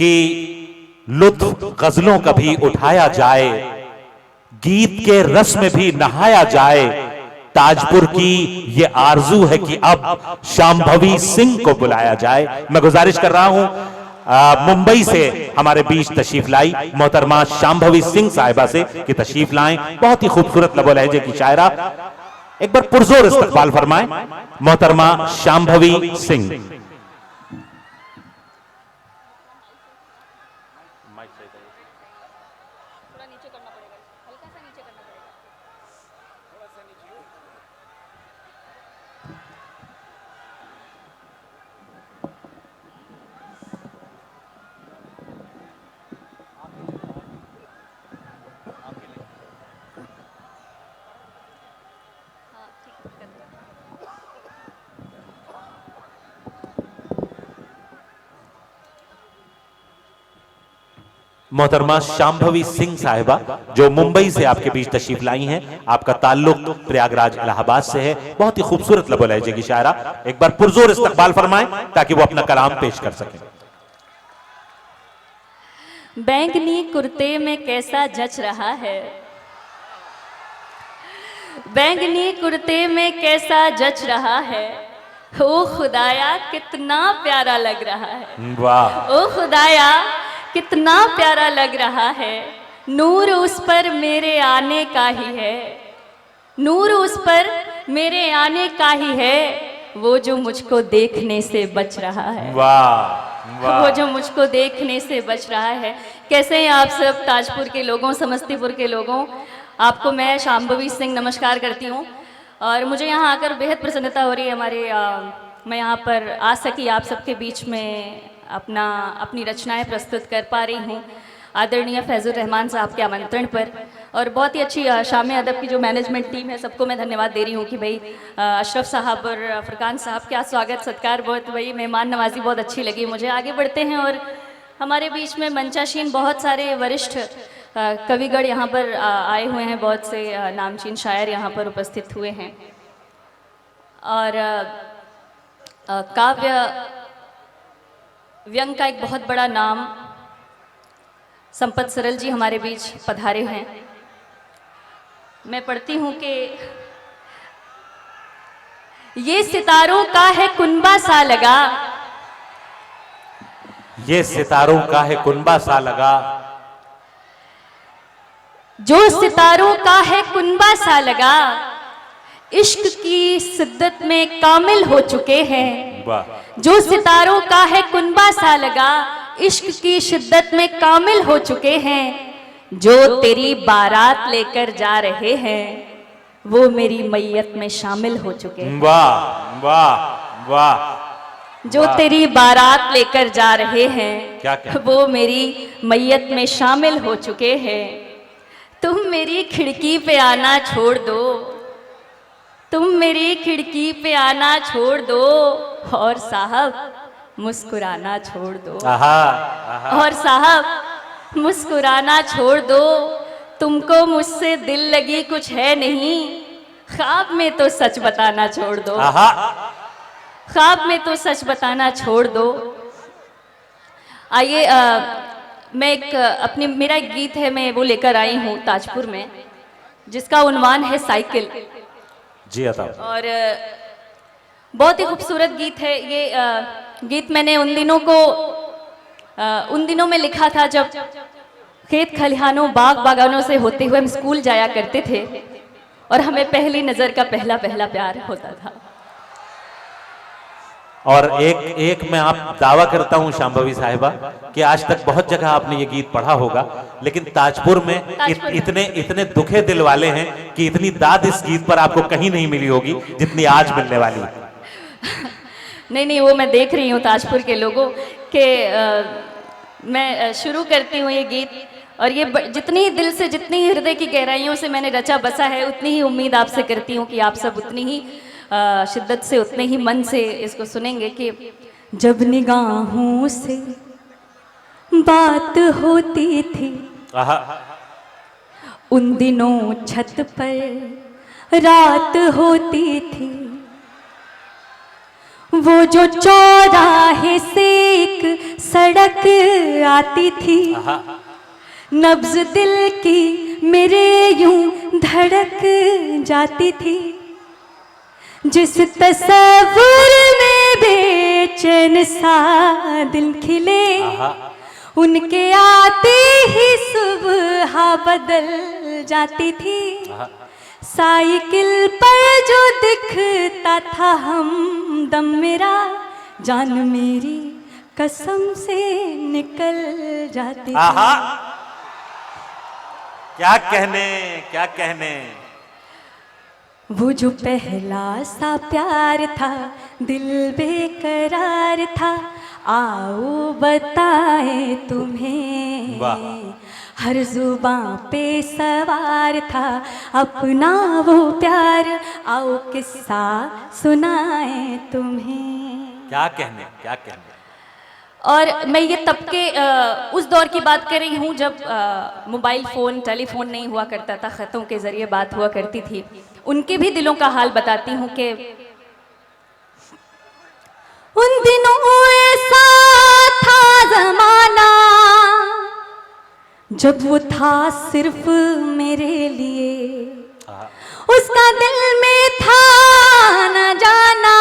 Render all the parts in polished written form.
कि लुत्फ गजलों का भी उठाया जाए, गीत के रस में भी नहाया जाए। ताजपुर की ये आरजू है कि अब शांभवी सिंह को बुलाया जाए। मैं गुजारिश कर रहा हूं मुंबई से हमारे बीच तशरीफ लाई मोहतरमा शांभवी सिंह साहिबा से कि तशरीफ लाएं। बहुत ही खूबसूरत लबो लहजे की शायरा, एक बार पुरजोर इस्तकबाल फरमाएं मोहतरमा शांभवी सिंह। मोहतरमा शांभवी सिंह साहिबा जो मुंबई से आपके बीच तशरीफ लाई हैं, आपका ताल्लुक प्रयागराज इलाहाबाद से है। बहुत ही खूबसूरत लबो लहजे की शायरा, एक बार पुरजोर इस्तकबाल फरमाएं ताकि वो अपना कलाम पेश कर सकें। बैंगनी कुर्ते में कैसा जच रहा है, बैंगनी कुर्ते में कैसा जच रहा है, ओ खुदाया कितना प्यारा लग रहा है। वाह। ओ खुदाया कितना प्यारा लग रहा है, नूर उस पर मेरे आने का ही है, नूर उस पर मेरे आने का ही है, वो जो मुझको देखने से बच रहा है। वाह वाह। वो जो मुझको देखने से बच रहा है। कैसे हैं आप सब ताजपुर के लोगों, समस्तीपुर के लोगों, आपको मैं शांभवी सिंह नमस्कार करती हूँ। और मुझे यहाँ आकर बेहद प्रसन्नता हो रही है। मैं यहाँ पर आ सकी आप सबके बीच में अपनी रचनाएं प्रस्तुत कर पा रही हूँ आदरणीय फैजुर रहमान साहब के आमंत्रण पर। और बहुत ही अच्छी शाम अदब की जो मैनेजमेंट टीम है, सबको मैं धन्यवाद दे रही हूँ कि भाई अशरफ साहब और फुरकान साहब, क्या स्वागत सत्कार, बहुत भाई मेहमान नवाजी बहुत अच्छी लगी मुझे। आगे बढ़ते हैं और हमारे बीच में मंचाशीन बहुत सारे वरिष्ठ कविगण यहाँ पर आए हुए हैं, बहुत से नामचीन शायर यहाँ पर उपस्थित हुए हैं। और काव्य व्यंग का एक बहुत बड़ा नाम संपत सरल जी हमारे बीच पधारे हैं। मैं पढ़ती हूँ कि ये सितारों का है कुनबा सा लगा, ये सितारों का है कुनबा सा लगा, जो सितारों का है कुनबा सा लगा, इश्क की शिद्दत में कामिल हो चुके हैं। वाह। जो सितारों का है कुनबा सा लगा, इश्क की शिद्दत में कामिल हो चुके हैं। जो तेरी बारात लेकर जा रहे हैं, वो मेरी मैयत में शामिल हो चुके हैं। वाह वाह वाह। जो तेरी बारात लेकर जा रहे हैं, क्या क्या? वो मेरी मैयत में शामिल हो चुके हैं। तुम मेरी खिड़की पे आना छोड़ दो, तुम मेरी खिड़की पे आना छोड़ दो, और साहब मुस्कुराना छोड़ दो। आहा, आहा। और साहब मुस्कुराना छोड़ दो, तुमको मुझसे दिल लगी कुछ है नहीं, ख्वाब में तो सच बताना छोड़ दो। आहा। ख्वाब में तो सच बताना छोड़ दो। आइए मैं मेरा एक गीत है, मैं वो लेकर आई हूँ ताजपुर में, जिसका उन्वान है साइकिल। जी अता। और बहुत ही खूबसूरत गीत है ये। गीत मैंने उन दिनों में लिखा था जब खेत खलिहानों बाग बागानों से होते हुए हम स्कूल जाया करते थे और हमें पहली नजर का पहला प्यार होता था। और एक मैं आप दावा करता हूं शांभवी साहिबा कि आज तक बहुत जगह आपने ये गीत पढ़ा होगा, लेकिन ताजपुर में इतने दुखे दिल वाले हैं कि इतनी दाद इस गीत पर आपको कहीं नहीं मिली होगी जितनी आज मिलने वाली है। नहीं, वो मैं देख रही हूँ ताजपुर के लोगों के। मैं शुरू करती हूँ ये गीत, और ये जितनी दिल से, जितनी हृदय की गहराइयों से मैंने रचा बसा है, उतनी ही उम्मीद आपसे करती हूँ कि आप सब उतनी ही शिद्दत से, उतने ही मन से इसको सुनेंगे। कि जब निगाहों से बात होती थी, उन दिनों छत पर रात होती थी, वो जो चौराहे से एक सड़क आती थी, नब्ज दिल की मेरे यूं धड़क जाती थी। जिस तस्वीर में बेचैन सा दिल खिले, उनके आते ही सुबह बदल जाती थी। साइकिल पर जो दिखता था हमदम मेरा, जान मेरी कसम से निकल जाती थी। क्या कहने, क्या कहने। वो जो पहला सा प्यार था, दिल बेकरार था, आओ बताए तुम्हें। हर जुबां पे सवार था अपना वो प्यार, आओ किस्सा सुनाए तुम्हें। क्या कहने, क्या कहने। और मैं ये तब के उस दौर की बात कर रही हूँ जब मोबाइल फ़ोन, टेलीफोन नहीं हुआ करता था, ख़तों के ज़रिए बात हुआ करती थी। उनके भी दिलों का हाल बताती हूँ कि उन दिनों ऐसा था ज़माना, जब वो था सिर्फ मेरे लिए। उसका दिल में था न जाना,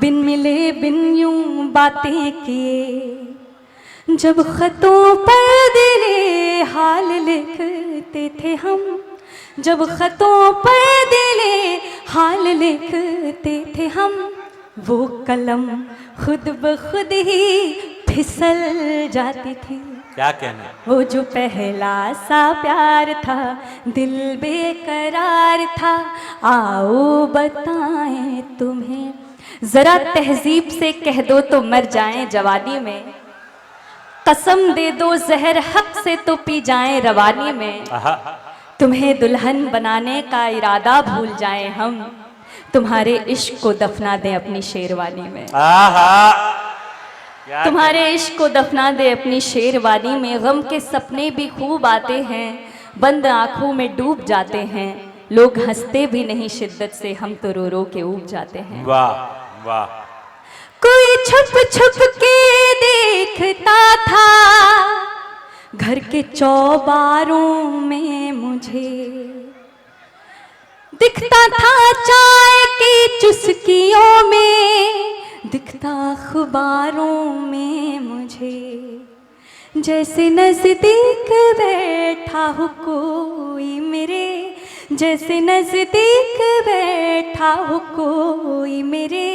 बिन मिले बिन यूं बातें किए। जब खतों पर दिले हाल लिखते थे हम, जब खतों पर दिले हाल लिखते थे हम, वो कलम खुद ब खुद ही फिसल जाती थी। क्या कहने। वो जो पहला सा प्यार था, दिल बेकरार था, आओ बताएं तुम्हें। जरा तहजीब से कह दो तो मर जाएं जवानी में, कसम दे दो जहर हक से तो पी जाएं रवानी में। तुम्हें दुल्हन बनाने का इरादा भूल जाएं हम, तुम्हारे इश्क को दफना दें अपनी शेरवानी में। तुम्हारे इश्क को दफना दे अपनी शेरवानी में। गम के सपने भी खूब आते हैं, बंद आंखों में डूब जाते हैं। लोग हंसते भी नहीं शिद्दत से, हम तो रो रो के ऊब जाते हैं। वाह वाह। कोई छुप छुप के देखता था घर के चौबारों में मुझे, दिखता था चाय की चुस्कियों में, दिखता अखबारों में मुझे। जैसे नजदीक बैठा हो कोई मेरे, जैसे नजदीक बैठा हो कोई मेरे,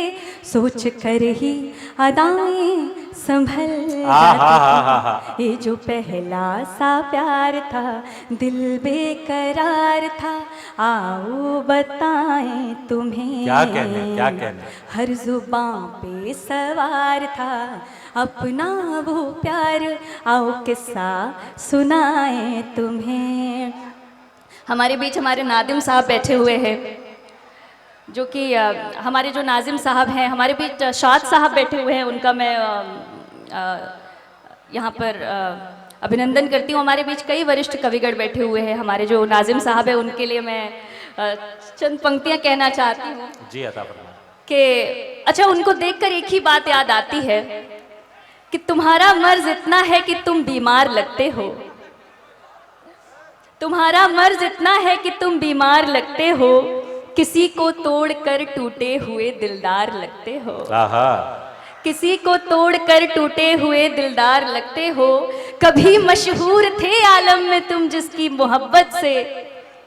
सोच कर ही अदाएं संभल जाती थी। ये जो पहला सा प्यार था, दिल बेकरार था, आओ बताएं तुम्हें। क्या कहने, क्या कहने। हर जुबां पे सवार था अपना वो प्यार, आओ किस्सा सुनाएं तुम्हें। हमारे बीच हमारे नादिम साहब बैठे हुए हैं, जो कि हमारे जो नाजिम साहब हैं, हमारे बीच शाद साहब बैठे हुए हैं, उनका मैं यहाँ पर अभिनंदन करती हूँ। हमारे बीच कई वरिष्ठ कविगण बैठे हुए हैं। हमारे जो नाजिम साहब हैं उनके लिए मैं चंद पंक्तियाँ कहना चाहती हूँ। जी अता फरमाएं। कि अच्छा, उनको देखकर एक ही बात याद आती है कि तुम्हारा मर्ज इतना है कि तुम बीमार लगते हो, तुम्हारा मर्ज इतना है कि तुम बीमार लगते हो, किसी को तोड़कर टूटे हुए दिलदार लगते हो। किसी को तोड़कर टूटे हुए दिलदार लगते हो। कभी मशहूर थे आलम में तुम जिसकी मोहब्बत से,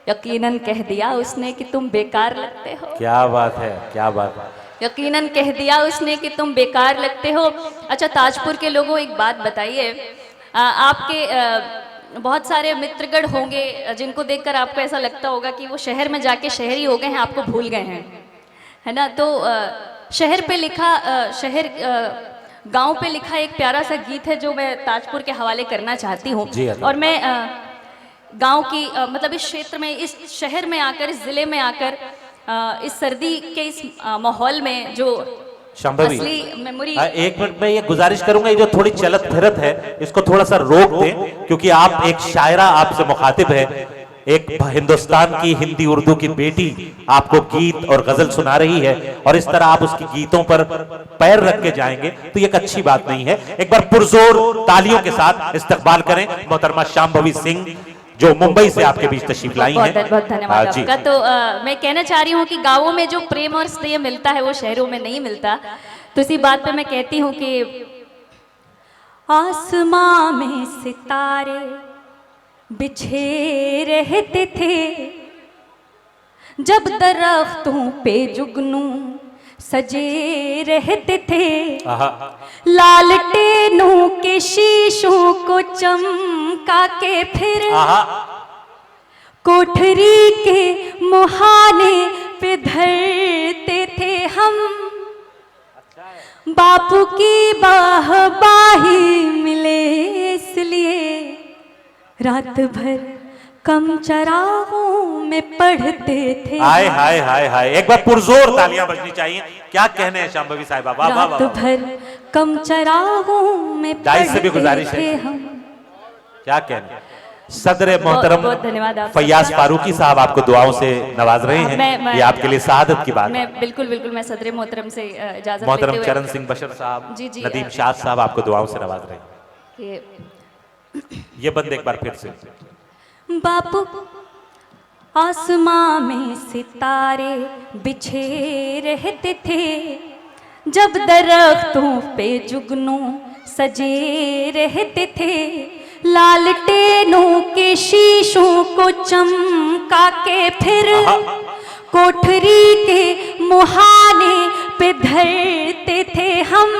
यकीनन कह दिया उसने कि तुम बेकार लगते हो। क्या बात है, क्या बात है। यकीनन कह दिया उसने कि तुम बेकार लगते हो। अच्छा ताजपुर के लोगों, एक बात बताइए, आपके बहुत सारे मित्रगण होंगे जिनको देखकर आपको ऐसा लगता होगा कि वो शहर में जाके शहरी हो गए हैं, आपको भूल गए हैं, है ना। तो शहर पे लिखा, गांव पे लिखा एक प्यारा सा गीत है जो मैं ताजपुर के हवाले करना चाहती हूँ। और मैं गांव की मतलब इस क्षेत्र में, इस शहर में आकर, इस ज़िले में आकर, इस सर्दी के इस माहौल में जो शांभवी, असली मेमोरी। एक मिनट में ये गुजारिश करूंगा, ये जो थोड़ी चलत फिरत है इसको थोड़ा सा रोक दें, क्योंकि आप एक शायरा, आपसे मुखातिब है। एक हिंदुस्तान की हिंदी उर्दू की बेटी आपको गीत और गजल सुना रही है और इस तरह आप उसकी गीतों पर पैर रख के जाएंगे तो ये एक अच्छी बात नहीं है। एक बार पुरजोर तालियों के साथ इस्तकबाल करें मोहतरमा शांभवी सिंह जो मुंबई से आपके बीच तशरीफ लाई हैं। बहुत बहुत धन्यवाद आपका। तो मैं कहना चाह रही हूँ कि गाँवों में जो प्रेम और स्नेह मिलता है वो शहरों में नहीं मिलता। तो इसी बात पे मैं कहती हूँ कि आसमां में सितारे बिछे रहते थे, जब दरख्तों पे जुगनू सजे रहते थे, लालटेनों के शीशों को चमका के फिर कोठरी के मुहाने पे धरते थे हम। बापू की बाही मिले इसलिए रात भर कम चरागों में पढ़ते थे। हाय हाय हाय हाय, एक बार पुरजोर तालियां बजनी चाहिए। क्या कहने हैं शांभवी साहिबा, वाह वाह वाह। रात भर कम चरागों में पढ़ते थे हम। क्या कहने। सदर मोहतरम धन्यवाद आप फैयाज फारूकी साहब आपको दुआओं से नवाज रहे हैं। ये आपके लिए सआदत की बात है। मैं बिल्कुल बिल्कुल मैं सदर मोहतरम से इजाजत मोहतरम लेते हुए चरण सिंह बशर साहब, जी, जी, नदीम शाह साहब आपको दुआओं से नवाज रहे हैं। ये बंद एक बार फिर से। बापू आसमां में सितारे बिछे रहते थे, जब दरख्तों पे जुगनू सजे रहते थे, लालटेनों के शीशों को चमका के फिर कोठरी के मुहाने पे धरते थे हम।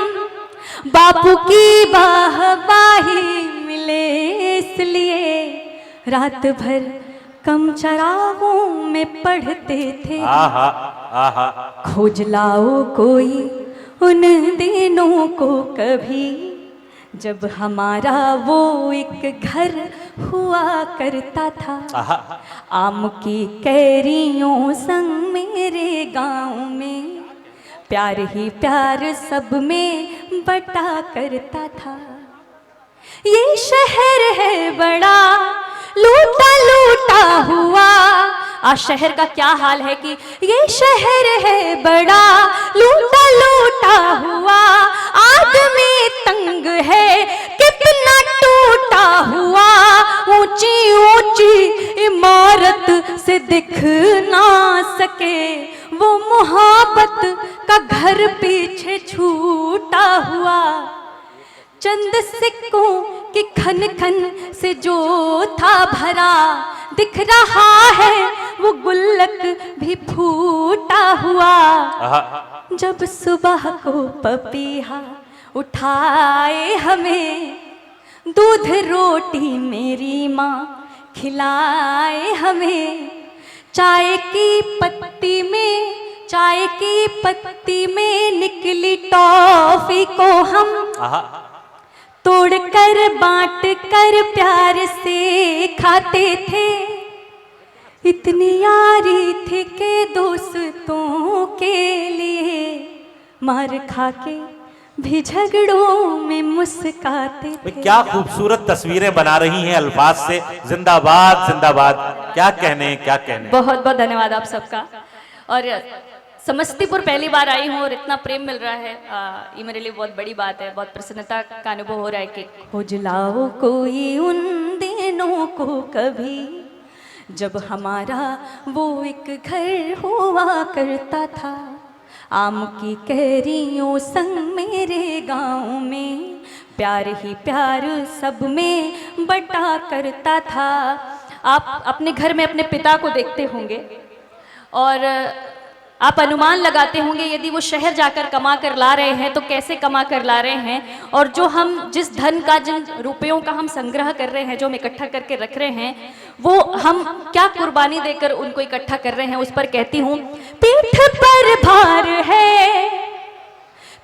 बापू की बाही मिले इसलिए रात भर कम चरागों में पढ़ते थे। खोज लाओ कोई उन दिनों को कभी, जब हमारा वो एक घर हुआ करता था। आम की कैरियों संग मेरे गांव में प्यार ही प्यार सब में बटा करता था। ये शहर है बड़ा लूटा लूटा हुआ। आज शहर का क्या हाल है कि ये शहर है बड़ा लूटा लूटा हुआ। आदमी तंग है कितना टूटा हुआ। ऊंची ऊंची इमारत से दिख ना सके वो मोहब्बत का घर पीछे छूटा हुआ। चंद सिक्कों की खन खन से जो था भरा, दिख रहा है वो गुल्लक भी फूटा हुआ। जब सुबह को पपीहा उठाए हमें, दूध रोटी मेरी माँ खिलाए हमें। चाय की पत्ती में निकली टॉफी को हम तोड़कर बांट कर प्यार से खाते थे। इतनी यारी थी के दोस्तों के लिए मार खा के भी झगड़ों में मुस्काते थे। क्या खूबसूरत तस्वीरें बना रही हैं अल्फाज से। जिंदाबाद जिंदाबाद। क्या कहने क्या कहने। बहुत बहुत धन्यवाद आप सबका। और समस्तीपुर पहली बार आई हूँ और इतना प्रेम मिल रहा है, ये मेरे लिए बहुत बड़ी बात है। बहुत प्रसन्नता का अनुभव हो रहा है कि खोज लाओ कोई उन दिनों को कभी, जब हमारा वो एक घर हुआ करता था। आम की कैरियों संग मेरे गांव में प्यार ही प्यार सब में बटा करता था। आप अपने घर में अपने पिता को देखते होंगे और आप अनुमान लगाते होंगे यदि वो शहर जाकर कमा कर ला रहे हैं तो कैसे कमा कर ला रहे हैं। और जो हम जिस धन का, जिन रुपयों का हम संग्रह कर रहे हैं, जो हम इकट्ठा करके रख रहे हैं, वो हम क्या कुर्बानी देकर उनको इकट्ठा कर रहे हैं। उस पर कहती हूँ, पीठ पर भार है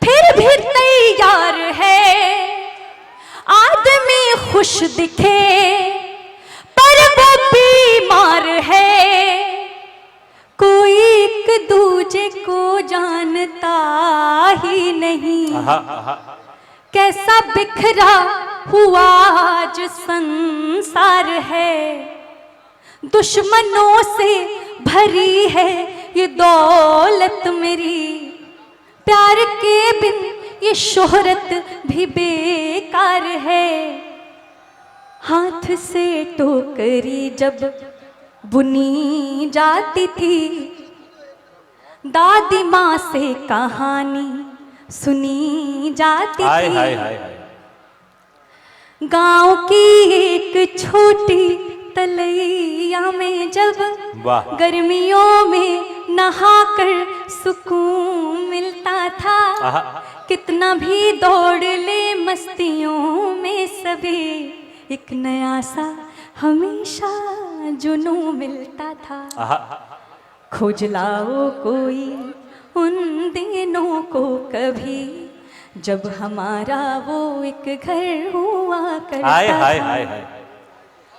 फिर भी तैयार है। आदमी खुश दिखे पर वो बीमार है। कोई एक दूजे को जानता ही नहीं। कैसा बिखरा हुआ आज संसार है। दुश्मनों से भरी है ये दौलत मेरी, प्यार के बिन ये शोहरत भी बेकार है। हाथ से टोकरी जब बुनी जाती थी, दादी माँ से कहानी सुनी जाती थी। हाय हाय। गांव की एक छोटी तलैया में जब वाह। गर्मियों में नहाकर सुकून मिलता था। आहा। कितना भी दौड़ ले मस्तियों में सभी, एक नया सा हमेशा जुनून मिलता था। आहा। खोज लाओ कोई उन दिनों को कभी, जब हमारा वो एक घर हुआ करता हाय हाय था। हाय हाय।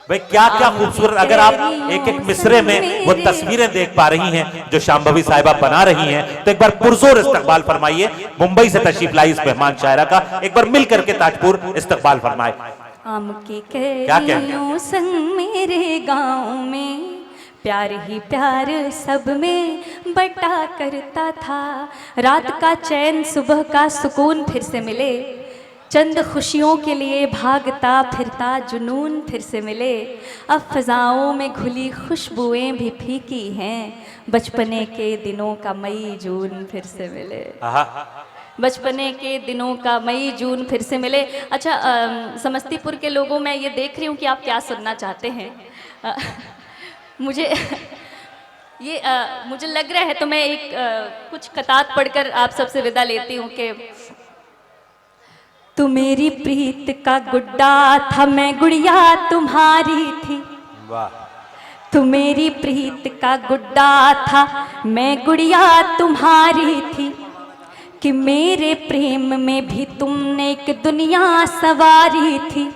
भाई क्या क्या खूबसूरत, अगर आप एक एक मिसरे में वो तस्वीरें देख पा रही हैं जो शांभवी साहिबा बना रही हैं, तो एक बार पुरजोर इस्तकबाल फरमाइए। मुंबई से तशरीफ लाई इस मेहमान शायरा का एक बार मिल करके ताजपुर इस्तकबाल फरमाए। आम की कैरियों संग मेरे गांव में प्यार ही प्यार सब में बटा करता था। रात का चैन सुबह का सुकून फिर से मिले, चंद खुशियों के लिए भागता फिरता जुनून फिर से मिले। अब फजाओं में घुली खुशबुएं भी फीकी हैं, बचपने के दिनों का मई जून फिर से मिले। बचपने के दिनों का मई जून फिर से मिले। अच्छा, समस्तीपुर के लोगों में ये देख रही हूँ कि आप क्या सुनना चाहते हैं। मुझे ये मुझे लग रहा है, तो मैं एक कुछ कतात पढ़कर आप सबसे विदा लेती हूँ कि तू मेरी प्रीत का गुड्डा था, मैं गुड़िया तुम्हारी थी। वाह। तू मेरी प्रीत का गुड्डा था, मैं गुड़िया तुम्हारी थी, कि मेरे प्रेम में भी तुमने एक दुनिया सवारी थी।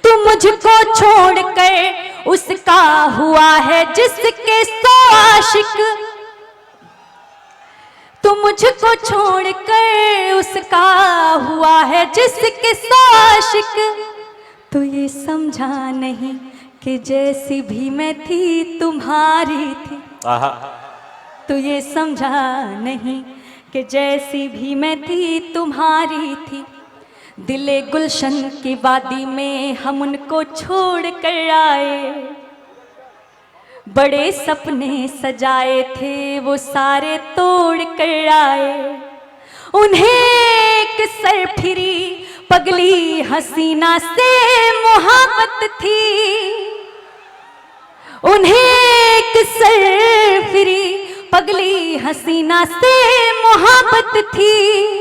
तू मुझको छोड़कर उसका हुआ है जिसके सौ आशिक, तू मुझको छोड़कर उसका हुआ है जिसके सौ आशिक। तू ये समझा नहीं कि जैसी भी मैं थी तुम्हारी थी। तू ये समझा नहीं कि जैसी भी मैं थी तुम्हारी थी। दिले गुलशन की वादी में हम उनको छोड़ कर आए, बड़े सपने सजाए थे वो सारे तोड़ कर आए। उन्हें एक सरफिरी पगली हसीना से मोहब्बत थी, उन्हें एक सरफिरी पगली हसीना से मोहब्बत थी।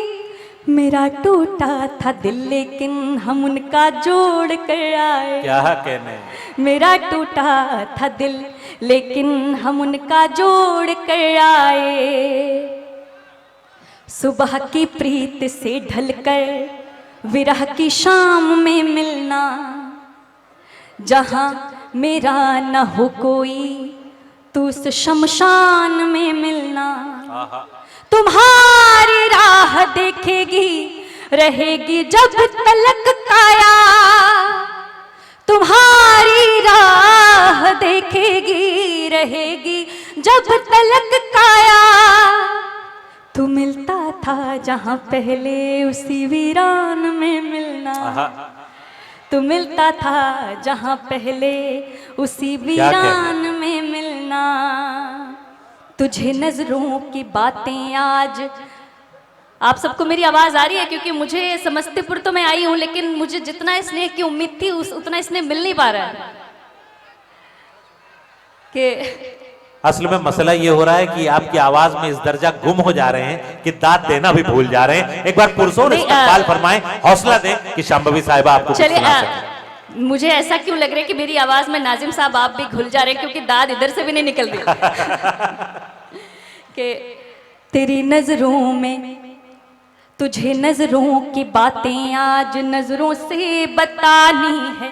मेरा टूटा था दिल लेकिन हम उनका जोड़ कर आए। क्या कहने। मेरा टूटा था दिल लेकिन हम उनका जोड़ कर आए। सुबह की प्रीत से ढलकर विरह की शाम में मिलना, जहां मेरा न हो कोई तू उस शमशान में मिलना। तुम्हारी राह देखेगी रहेगी जब तलक काया, तुम्हारी राह देखेगी रहेगी जब तलक काया। तू मिलता था जहां पहले उसी वीरान में मिलना, तू मिलता था जहां पहले उसी वीरान में मिलना। तुझे नजरों की बातें आज, आप सबको मेरी आवाज़ आ रही है? क्योंकि मुझे समस्तीपुर तो मैं आई हूँ, लेकिन मुझे जितना स्नेह की उम्मीद थी उतना स्नेह मिल नहीं पा रहा है। कि असल में मसला ये हो रहा है कि आपकी आवाज में इस दर्जा गुम हो जा रहे हैं कि दाद देना भी भूल जा रहे हैं। एक बार पुरजोर इस्तकबाल फरमाएं, हौसला दें कि शांभवी साहिबा आपको कुछ सुना सकें। मुझे ऐसा क्यों लग रहा है कि मेरी आवाज में नाजिम साहब आप भी घुल जा रहे हैं, क्योंकि दाद इधर से भी नहीं निकल रही। कि तेरी नजरों में, तुझे नजरों की बातें आज नजरों से बतानी है,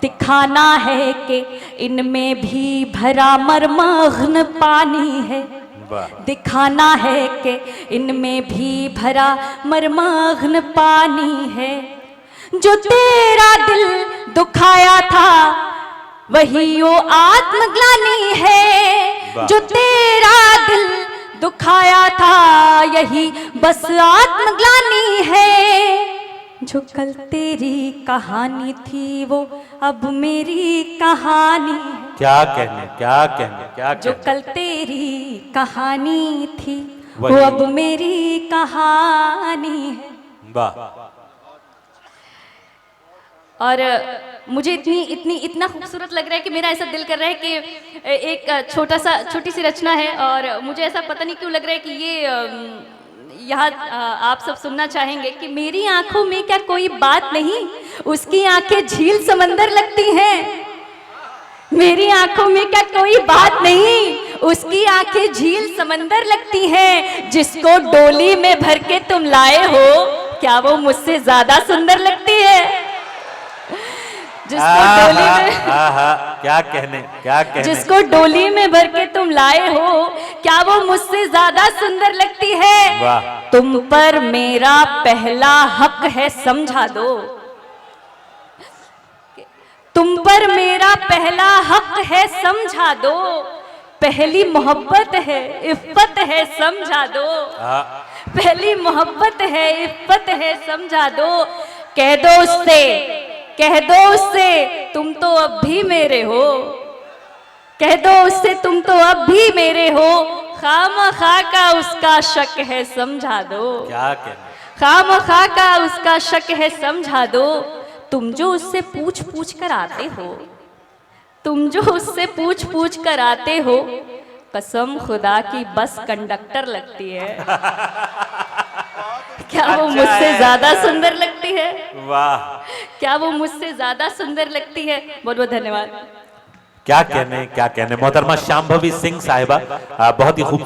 दिखाना है कि इनमें भी भरा मरमग्न पानी है, दिखाना है कि इनमें भी भरा मरमग्न पानी है। जो तेरा दिल दुखाया था वही वो आत्मग्लानि है जो तेरा दिल दुखाया था, यही बस आत्मग्लानि है। जो कल तेरी कहानी थी वो अब मेरी कहानी है। क्या कहने, क्या कहने, क्या जो कहने। कल तेरी कहानी थी वो अब मेरी कहानी है। वाह। और मुझे इतना खूबसूरत लग रहा है कि मेरा ऐसा दिल कर रहा है कि एक छोटी सी रचना है, और मुझे ऐसा पता नहीं क्यों लग रहा है कि ये यहाँ आप सब सुनना चाहेंगे कि मेरी आंखों में क्या कोई बात नहीं, उसकी आंखें झील समंदर लगती हैं। मेरी आंखों में क्या कोई बात नहीं, उसकी आंखें झील समंदर लगती हैं। जिसको डोली में भर के तुम लाए हो, क्या वो मुझसे ज्यादा सुंदर लगती है? जिसको डोली में क्या कहने, क्या कहने। जिसको डोली में भर के तुम लाए हो, क्या वो मुझसे ज्यादा सुंदर लगती है? वाह। तुम पर मेरा पहला हक है, समझा दो। तुम पर मेरा पहला हक है, समझा दो। पहली मोहब्बत है, इफ्फत है, समझा दो। पहली मोहब्बत है, इफ्फत है, समझा दो। कह दो उससे, कह दो उससे तुम तो अब भी मेरे हो। कह दो उससे तुम तो अब भी मेरे हो। खामखा का उसका शक है, समझा दो। क्या कहने। खामखा का उसका शक है, समझा दो। तुम जो उससे पूछ पूछ कर आते हो, तुम जो उससे पूछ पूछ कर आते हो, कसम खुदा की बस कंडक्टर लगती है। क्या वो मुझसे ज्यादा सुंदर लगती है? वाह। क्या वो मुझसे ज्यादा सुंदर लगती है? बहुत बहुत धन्यवाद। क्या कहने, क्या कहने। मोहतरमा शांभवी सिंह साहिबा बहुत ही खूबसूरत